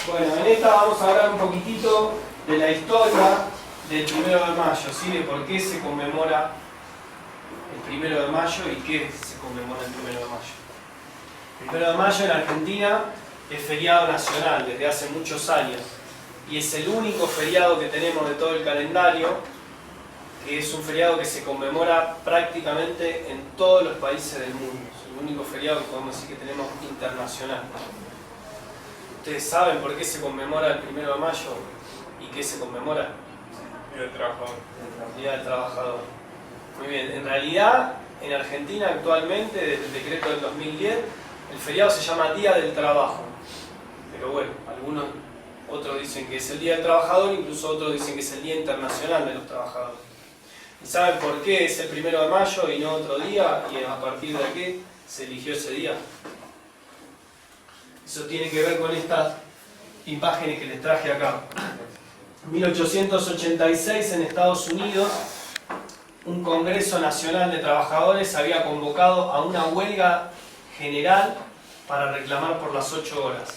Bueno, en esta vamos a hablar un poquitito de la historia del 1 de mayo, ¿sí? De por qué se conmemora el 1 de mayo y qué se conmemora el 1 de mayo. El 1 de mayo en Argentina es feriado nacional desde hace muchos años y es el único feriado que tenemos de todo el calendario, que es un feriado que se conmemora prácticamente en todos los países del mundo. Es el único feriado que podemos decir que tenemos internacional. ¿Ustedes saben por qué se conmemora el 1 de mayo y qué se conmemora? Día del Trabajador. El Día del Trabajador. Muy bien, en realidad en Argentina actualmente, desde el decreto del 2010, el feriado se llama Día del Trabajo. Pero bueno, otros dicen que es el Día del Trabajador, incluso otros dicen que es el Día Internacional de los Trabajadores. ¿Y saben por qué es el 1 de mayo y no otro día? ¿Y a partir de qué se eligió ese día? Eso tiene que ver con estas imágenes que les traje acá. En 1886 en Estados Unidos, un Congreso Nacional de Trabajadores había convocado a una huelga general para reclamar por las 8 horas.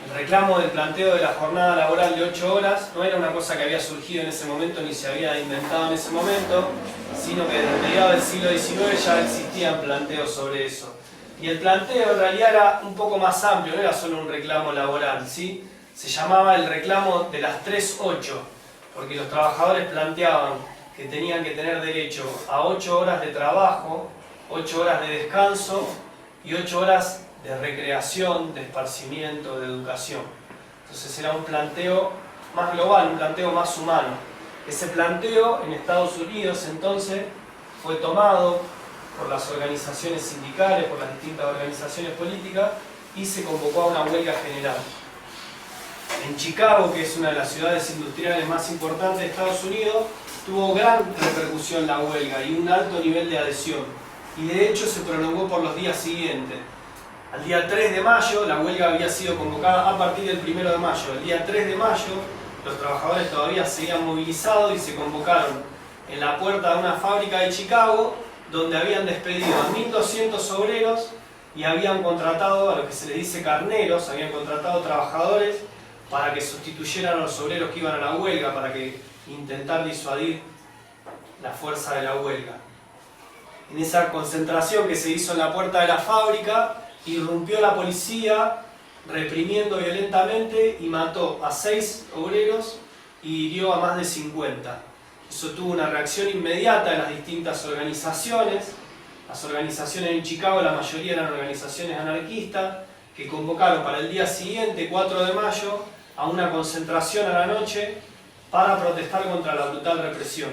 El reclamo del planteo de la jornada laboral de 8 horas no era una cosa que había surgido en ese momento ni se había inventado en ese momento, sino que desde mediados del siglo XIX ya existían planteos sobre eso. Y el planteo en realidad era un poco más amplio, no era solo un reclamo laboral, ¿sí? Se llamaba el reclamo de las 3-8, porque los trabajadores planteaban que tenían que tener derecho a 8 horas de trabajo, 8 horas de descanso y 8 horas de recreación, de esparcimiento, de educación. Entonces era un planteo más global, un planteo más humano. Ese planteo en Estados Unidos entonces fue tomado por las organizaciones sindicales, por las distintas organizaciones políticas y se convocó a una huelga general. En Chicago, que es una de las ciudades industriales más importantes de Estados Unidos, tuvo gran repercusión la huelga y un alto nivel de adhesión. Y de hecho se prolongó por los días siguientes. Al día 3 de mayo, la huelga había sido convocada a partir del 1 de mayo. El día 3 de mayo, los trabajadores todavía seguían movilizados y se convocaron en la puerta de una fábrica de Chicago, donde habían despedido a 1.200 obreros y habían contratado a lo que se les dice carneros, habían contratado trabajadores para que sustituyeran a los obreros que iban a la huelga, para que intentar disuadir la fuerza de la huelga. En esa concentración que se hizo en la puerta de la fábrica, irrumpió la policía reprimiendo violentamente y mató a 6 obreros y hirió a más de 50. Eso tuvo una reacción inmediata de las distintas organizaciones. Las organizaciones en Chicago, la mayoría eran organizaciones anarquistas, que convocaron para el día siguiente, 4 de mayo, a una concentración a la noche para protestar contra la brutal represión.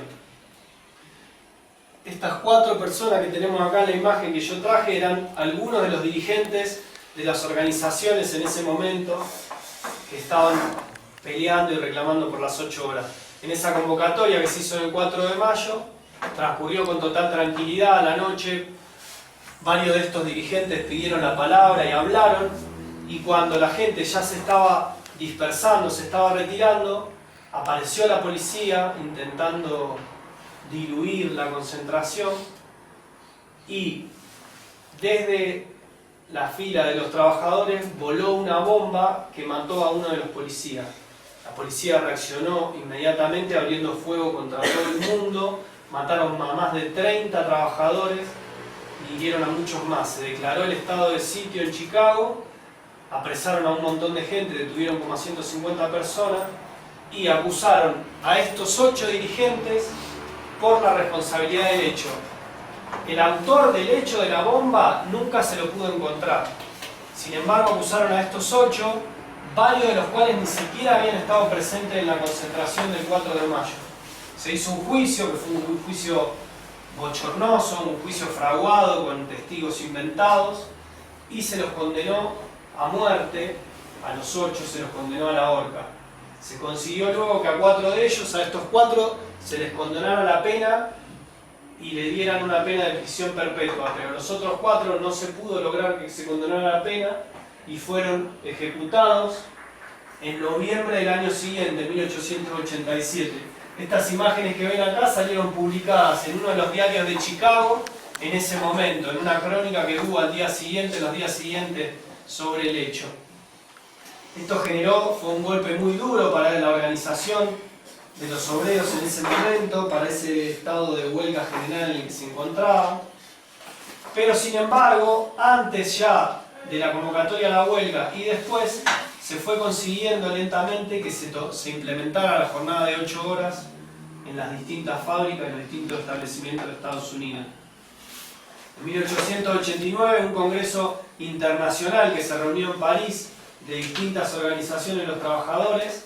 Estas 4 personas que tenemos acá en la imagen que yo traje eran algunos de los dirigentes de las organizaciones en ese momento que estaban peleando y reclamando por las 8 horas. En esa convocatoria que se hizo el 4 de mayo, transcurrió con total tranquilidad la noche. Varios de estos dirigentes pidieron la palabra y hablaron, y cuando la gente ya se estaba dispersando, se estaba retirando, apareció la policía intentando diluir la concentración y desde la fila de los trabajadores voló una bomba que mató a uno de los policías. La policía reaccionó inmediatamente abriendo fuego contra todo el mundo, mataron a más de 30 trabajadores y hirieron a muchos más. Se declaró el estado de sitio en Chicago, apresaron a un montón de gente, detuvieron como a 150 personas y acusaron a estos 8 dirigentes por la responsabilidad del hecho. El autor del hecho de la bomba nunca se lo pudo encontrar. Sin embargo, acusaron a estos 8, varios de los cuales ni siquiera habían estado presentes en la concentración del 4 de mayo. Se hizo un juicio, que fue un juicio bochornoso, un juicio fraguado con testigos inventados, y se los condenó a muerte, a los 8 se los condenó a la horca. Se consiguió luego que a 4 de ellos, a estos 4, se les condonara la pena y le dieran una pena de prisión perpetua, pero a los otros 4 no se pudo lograr que se condonara la pena y fueron ejecutados en noviembre del año siguiente, 1887. Estas imágenes que ven acá salieron publicadas en uno de los diarios de Chicago en ese momento, en una crónica que hubo al día siguiente, los días siguientes sobre el hecho. Esto fue un golpe muy duro para la organización de los obreros en ese momento, para ese estado de huelga general en el que se encontraba. Pero sin embargo, antes ya de la convocatoria a la huelga y después, se fue consiguiendo lentamente que se implementara la jornada de 8 horas en las distintas fábricas y los distintos establecimientos de Estados Unidos. En 1889, un congreso internacional que se reunió en París de distintas organizaciones de los trabajadores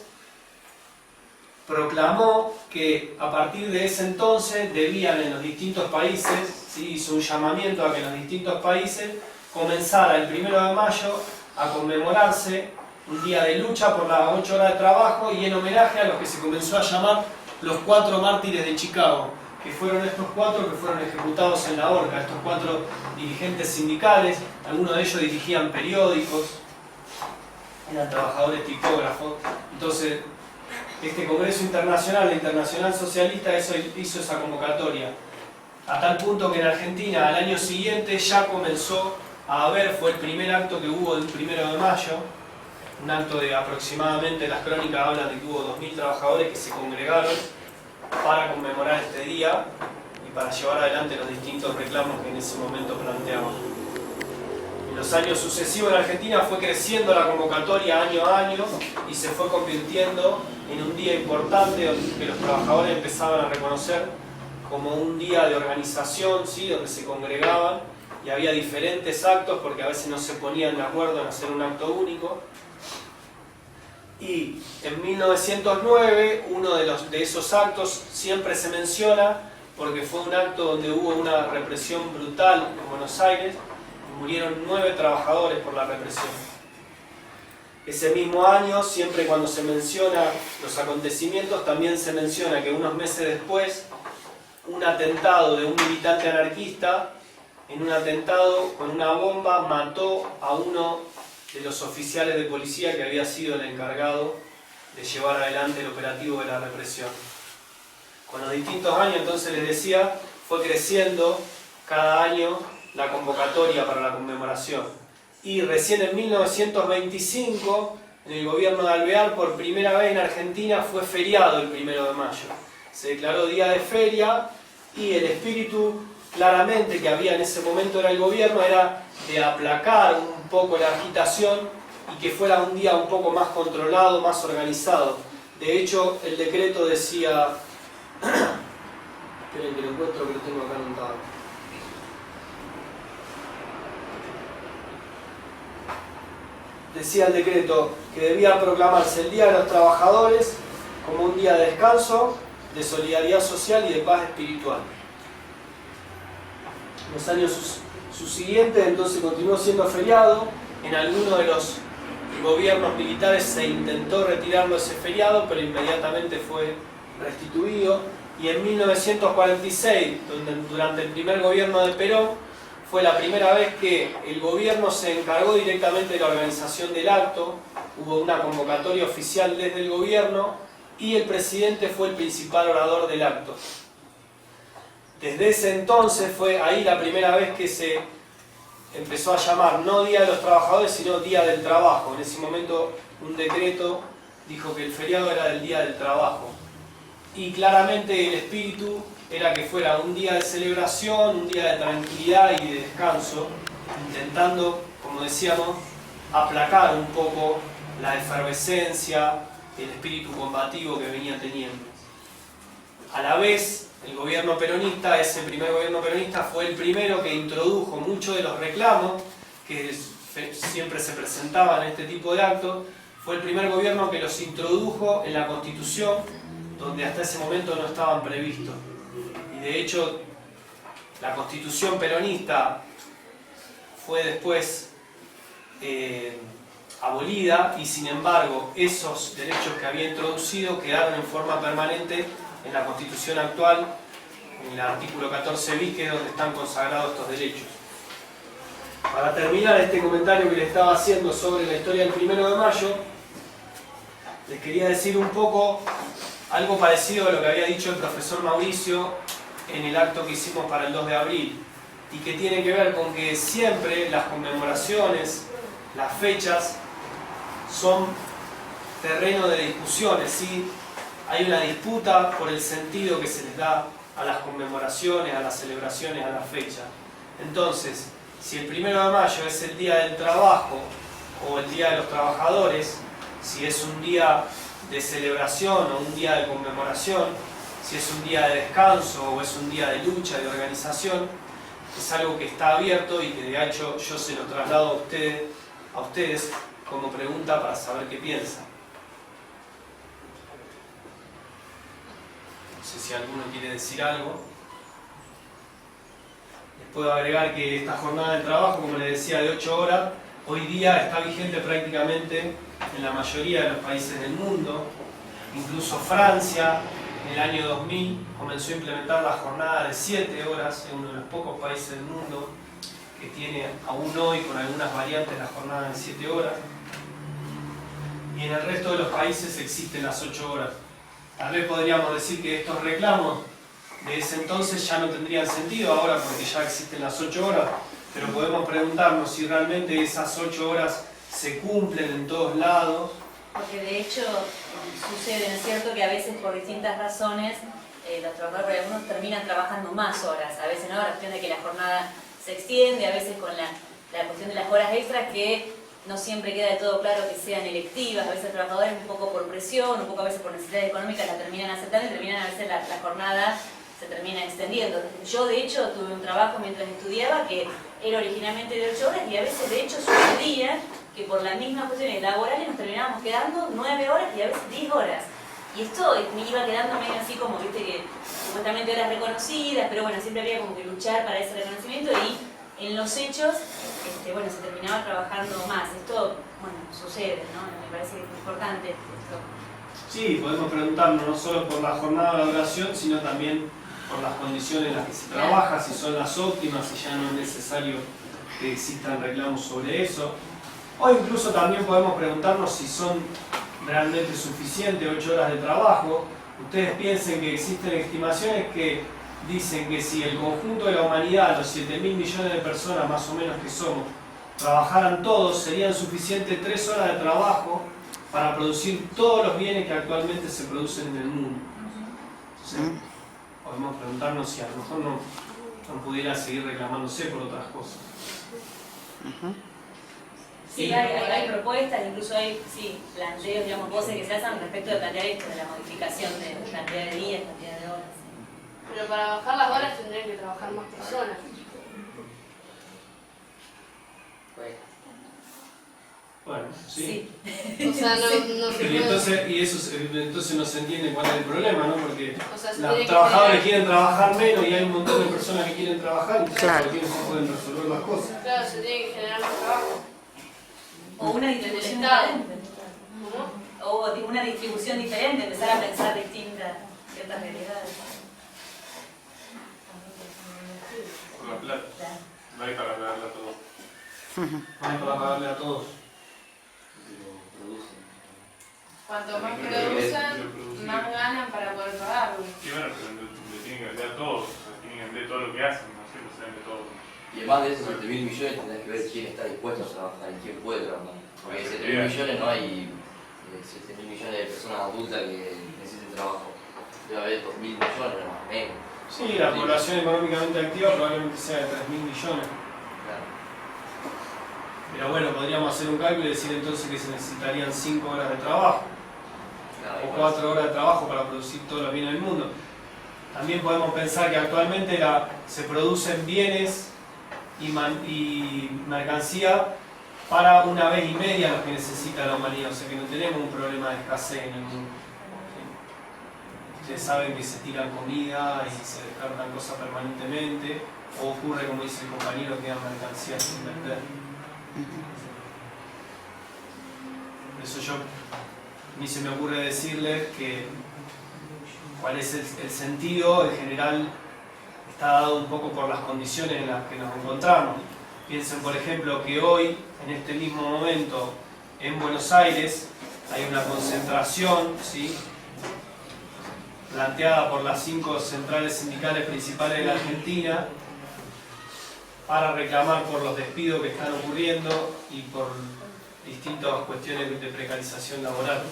proclamó que a partir de ese entonces debían en los distintos países, ¿sí? Hizo un llamamiento a que en los distintos países comenzara el 1 de mayo a conmemorarse un día de lucha por las 8 horas de trabajo y en homenaje a los que se comenzó a llamar los 4 mártires de Chicago, que fueron estos 4 que fueron ejecutados en la horca, estos 4 dirigentes sindicales, algunos de ellos dirigían periódicos, eran trabajadores tipógrafos. Entonces, este Congreso Internacional, la Internacional Socialista, hizo esa convocatoria, a tal punto que en Argentina al año siguiente ya comenzó a haber, fue el primer acto que hubo del 1 de mayo, un acto de aproximadamente, las crónicas hablan de que hubo 2000 trabajadores que se congregaron para conmemorar este día y para llevar adelante los distintos reclamos que en ese momento planteaban. En los años sucesivos en Argentina fue creciendo la convocatoria año a año y se fue convirtiendo en un día importante que los trabajadores empezaban a reconocer como un día de organización, ¿sí? Donde se congregaban y había diferentes actos porque a veces no se ponían de acuerdo en hacer un acto único. Y en 1909 uno de esos actos siempre se menciona porque fue un acto donde hubo una represión brutal en Buenos Aires y murieron 9 trabajadores por la represión. Ese mismo año, siempre cuando se menciona los acontecimientos, también se menciona que unos meses después un atentado de un militante anarquista, en un atentado con una bomba, mató a uno de los oficiales de policía que había sido el encargado de llevar adelante el operativo de la represión. Con los distintos años, entonces les decía, fue creciendo cada año la convocatoria para la conmemoración. Y recién en 1925, en el gobierno de Alvear, por primera vez en Argentina, fue feriado el 1 de mayo. Se declaró día de feria y el espíritu claramente que había en ese momento en el gobierno era de aplacar un poco la agitación y que fuera un día un poco más controlado, más organizado. De hecho, el decreto decía... Esperen que lo encuentro, que lo tengo acá anotado. Decía el decreto que debía proclamarse el Día de los Trabajadores como un día de descanso, de solidaridad social y de paz espiritual. En los años subsiguientes entonces continuó siendo feriado. En algunos de los gobiernos militares se intentó retirarlo ese feriado, pero inmediatamente fue restituido. Y en 1946, durante el primer gobierno de Perón, fue la primera vez que el gobierno se encargó directamente de la organización del acto. Hubo una convocatoria oficial desde el gobierno y el presidente fue el principal orador del acto. Desde ese entonces fue ahí la primera vez que se empezó a llamar no Día de los Trabajadores, sino Día del Trabajo. En ese momento un decreto dijo que el feriado era del Día del Trabajo. Y claramente el espíritu era que fuera un día de celebración, un día de tranquilidad y de descanso, intentando, como decíamos, aplacar un poco la efervescencia, el espíritu combativo que venía teniendo. A la vez, el gobierno peronista, ese primer gobierno peronista, fue el primero que introdujo muchos de los reclamos que siempre se presentaban en este tipo de actos. Fue el primer gobierno que los introdujo en la Constitución, donde hasta ese momento no estaban previstos. Y de hecho, la Constitución peronista fue después abolida y sin embargo esos derechos que había introducido quedaron en forma permanente en la Constitución actual, en el artículo 14 bis, que es donde están consagrados estos derechos. Para terminar este comentario que les estaba haciendo sobre la historia del 1 de mayo, les quería decir un poco algo parecido a lo que había dicho el profesor Mauricio en el acto que hicimos para el 2 de abril, y que tiene que ver con que siempre las conmemoraciones, las fechas, son terreno de discusiones, ¿sí? Hay una disputa por el sentido que se les da a las conmemoraciones, a las celebraciones, a la fecha. Entonces, si el 1 de mayo es el Día del Trabajo o el Día de los Trabajadores, si es un día de celebración o un día de conmemoración, si es un día de descanso o es un día de lucha, de organización, es algo que está abierto y que de hecho yo se lo traslado a ustedes como pregunta para saber qué piensan. No sé si alguno quiere decir algo. Les puedo agregar que esta jornada de trabajo, como les decía, de 8 horas, hoy día está vigente prácticamente en la mayoría de los países del mundo. Incluso Francia, en el año 2000, comenzó a implementar la jornada de 7 horas, en uno de los pocos países del mundo que tiene aún hoy, con algunas variantes, la jornada de 7 horas. Y en el resto de los países existen las 8 horas. Tal vez podríamos decir que estos reclamos de ese entonces ya no tendrían sentido ahora porque ya existen las 8 horas, pero podemos preguntarnos si realmente esas 8 horas se cumplen en todos lados. Porque de hecho sucede, ¿no es cierto?, que a veces por distintas razones los trabajadores, algunos terminan trabajando más horas, a veces no, la cuestión de que la jornada se extiende, a veces con la cuestión de las horas extras que no siempre queda de todo claro que sean electivas, a veces los trabajadores un poco por presión, un poco a veces por necesidades económicas la terminan aceptando y terminan a veces la jornada se termina extendiendo. Yo de hecho tuve un trabajo mientras estudiaba que era originalmente de 8 horas y a veces de hecho sucedía que por las mismas cuestiones laborales nos terminábamos quedando 9 horas y a veces 10 horas. Y esto me iba quedando medio así como, viste, que supuestamente horas reconocidas, pero bueno, siempre había como que luchar para ese reconocimiento y en los hechos, bueno, se terminaba trabajando más. Esto, bueno, sucede, ¿no? Me parece que es importante esto. Sí, podemos preguntarnos no solo por la jornada de duración, sino también por las condiciones en las que se trabaja, si son las óptimas, si ya no es necesario que existan reclamos sobre eso. O incluso también podemos preguntarnos si son realmente suficientes 8 horas de trabajo. Ustedes piensen que existen estimaciones que dicen que si el conjunto de la humanidad, los 7.000 millones de personas más o menos que somos, trabajaran todos, serían suficientes 3 horas de trabajo para producir todos los bienes que actualmente se producen en el mundo. Entonces, podemos preguntarnos si a lo mejor no pudiera seguir reclamándose por otras cosas. Sí, hay propuestas, incluso hay planteos, digamos, voces que se hacen respecto de plantear esto, de la modificación de cantidad de días, cantidad de horas. Pero para bajar las horas tendrían que trabajar más personas. Bueno, sí. O sea, no se puede. Entonces no se entiende cuál es el problema, ¿no? Porque O sea, los trabajadores quieren trabajar menos y hay un montón de personas que quieren trabajar, entonces Claro. ¿por qué no se pueden resolver las cosas? Claro, se tiene que generar más trabajo. O una distribución Estado. diferente. ¿Cómo? O una distribución diferente, empezar a pensar distintas ciertas realidades. Por la plata. No hay para pagarle a todos. No hay para pagarle a todos. Cuanto más producen, más ganan para poder pagarlo. Y bueno, pero le tienen que vender a todos. O sea, tienen que vender todo lo que hacen, no siempre se vende todo. Y además de esos 7.000 millones tenés que ver quién está dispuesto a trabajar y quién puede trabajar. Porque 7.000 millones no hay 7.000 millones de personas adultas que necesiten trabajo. Debe haber 2.000 millones más o menos. Sí, la población económicamente activa probablemente sea de 3.000 millones. Claro. Pero bueno, podríamos hacer un cálculo y decir entonces que se necesitarían 5 horas de trabajo. Claro, O igual. 4 horas de trabajo para producir todos los bienes del mundo. También podemos pensar que actualmente se producen bienes y mercancía para 1 vez y media lo que necesita la humanidad, o sea que no tenemos un problema de escasez en el mundo. Ustedes saben que se tiran comida y se descartan cosas permanentemente, o ocurre, como dice el compañero, que quedan mercancías sin vender. Por eso a mí se me ocurre decirles que cuál es el sentido en general está dado un poco por las condiciones en las que nos encontramos. Piensen, por ejemplo, que hoy, en este mismo momento, en Buenos Aires, hay una concentración, ¿sí?, planteada por las 5 centrales sindicales principales de la Argentina para reclamar por los despidos que están ocurriendo y por distintas cuestiones de precarización laboral.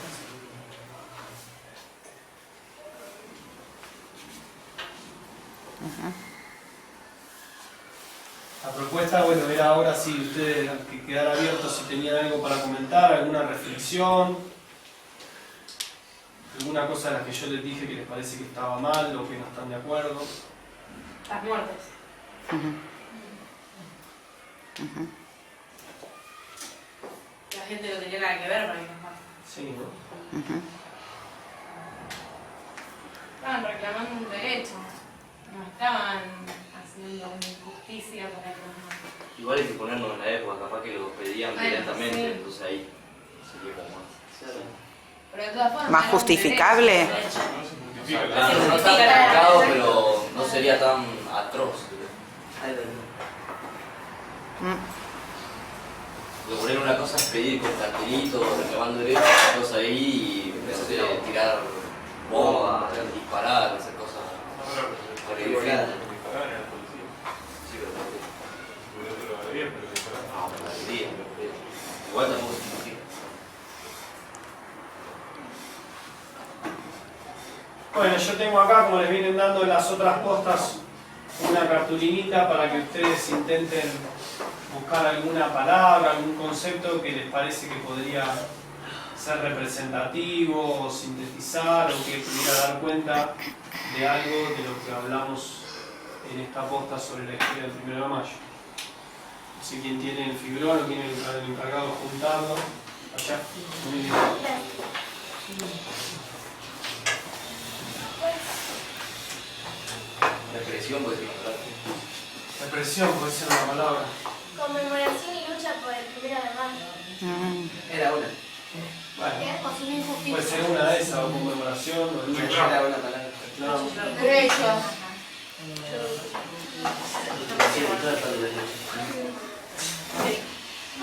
La propuesta, bueno, era ahora sí ustedes que quedar abiertos si tenían algo para comentar, alguna reflexión, alguna cosa de las que yo les dije que les parece que estaba mal o que no están de acuerdo. Las muertes. La gente no tenía nada que ver para que nos maten. Sí, ¿no? Estaban reclamando un derecho. No estaban haciendo una injusticia para que nos maten. Igual hay que ponernos en la época, capaz que lo pedían Bueno, directamente, sí. entonces ahí sería como más. Pero de todas formas. ¿Más era un justificable? derecho. No se O justifica. sea, claro, no está complicado, pero no sería tan atroz. Porque poner una cosa es pedir con cartelito, reclamando derechos, una cosa ahí, y empezar a tirar bombas, disparar, hacer cosas. No, pero Disparar disparar a la policía. Sí, pero no. Porque otro lo haría, pero disparar. No, pero la alegría, igual tampoco se justifica. Bueno, yo tengo acá, como les vienen dando en las otras postas, una cartulinita para que ustedes intenten buscar alguna palabra, algún concepto que les parece que podría ser representativo o sintetizar o que pudiera dar cuenta de algo de lo que hablamos en esta posta sobre la historia del 1 de mayo. No sé quién tiene el fibrón o quién es el encargado de juntarlo. Allá. Muy bien. Represión puede ser una palabra. Represión puede ser una palabra. Conmemoración y lucha por el 1 de mayo. Era una. Bueno, ¿Qué? O si no injusticia. puede ser una de esas, o conmemoración, o lucha. Era una palabra. No. Derechos. Sí, toda esta de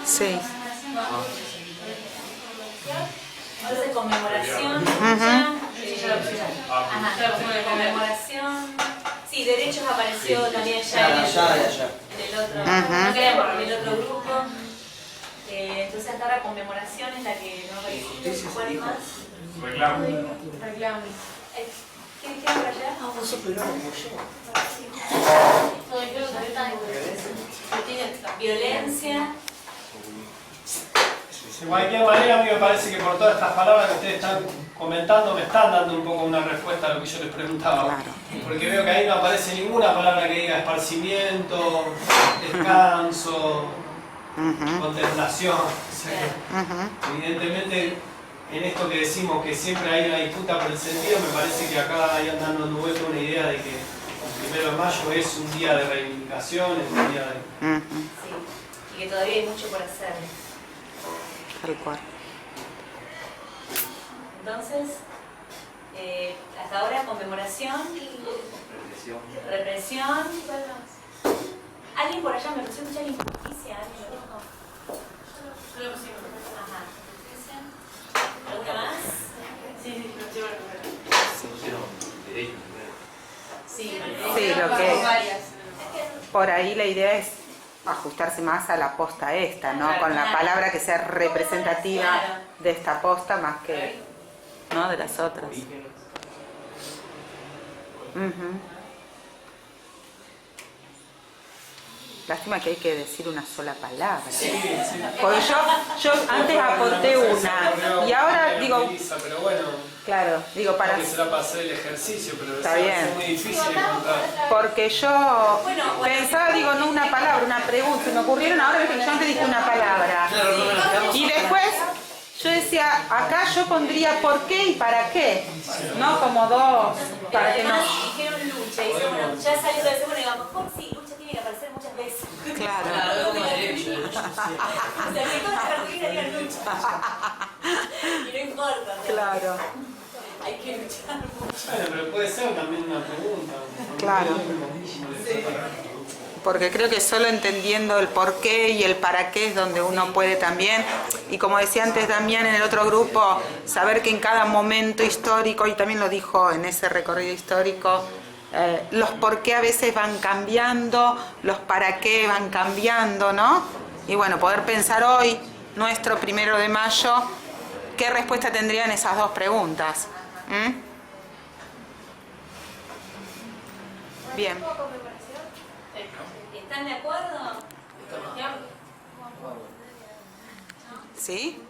Sí. Entonces, conmemoración, Ajá. conmemoración. Sí, derechos apareció también ya Claro, en allá. el otro, Ajá. no queremos, en el otro grupo. Entonces hasta ahora conmemoración es la que no apareció. ¿Cuál más? Reclamo. Reclamos. ¿Qué dijeron por allá? Violencia. De cualquier manera, a mí me parece que por todas estas palabras que ustedes están comentando me están dando un poco una respuesta a lo que yo les preguntaba. Claro. Porque veo que ahí no aparece ninguna palabra que diga esparcimiento, descanso, contemplación. O sea, evidentemente, en esto que decimos que siempre hay una disputa por el sentido, me parece que acá hay dando vuelta una idea de que el 1 de mayo es un día de reivindicación, es un día de... Sí, y que todavía hay mucho por hacer. Tal cual. Entonces, hasta ahora conmemoración, represión. represión. ¿Alguien por allá me pareció escuchar injusticia? ¿Alguien lo dijo? Ajá. ¿Alguna más? Sí, Pusieron derechos. Sí, Sí, lo que- varias. Por ahí la idea es ajustarse más a la posta esta, ¿no? Con la palabra que sea representativa de esta posta más que, ¿no? De las otras. Ujú. Lástima que hay que decir una sola palabra. Porque yo antes aporté una y ahora digo, Pero bueno, claro, digo para... creo que será para hacer el ejercicio, pero Está va a ser bien. muy difícil encontrar. Porque yo pensaba, digo, no una palabra, una pregunta. Se me ocurrieron ahora que yo antes dije una palabra. Y después yo decía, acá yo pondría por qué y para qué. No como dos, Pero para que no... además dijeron lucha, y dice, bueno, ya salió de eso, bueno, y a lo mejor sí, lucha tiene que aparecer muchas veces. Claro. O sea, que toda la cartulina diga lucha. Y no importa. o sea, Claro. Hay que luchar mucho. Bueno, pero puede ser también una pregunta. Claro. Porque creo que solo entendiendo el por qué y el para qué es donde uno puede también, y como decía antes Damián en el otro grupo, saber que en cada momento histórico, y también lo dijo en ese recorrido histórico, los por qué a veces van cambiando, los para qué van cambiando, ¿no? Y bueno, poder pensar hoy nuestro 1 de mayo, ¿qué respuesta tendrían esas dos preguntas? Bien. ¿Están de acuerdo? ¿Sí?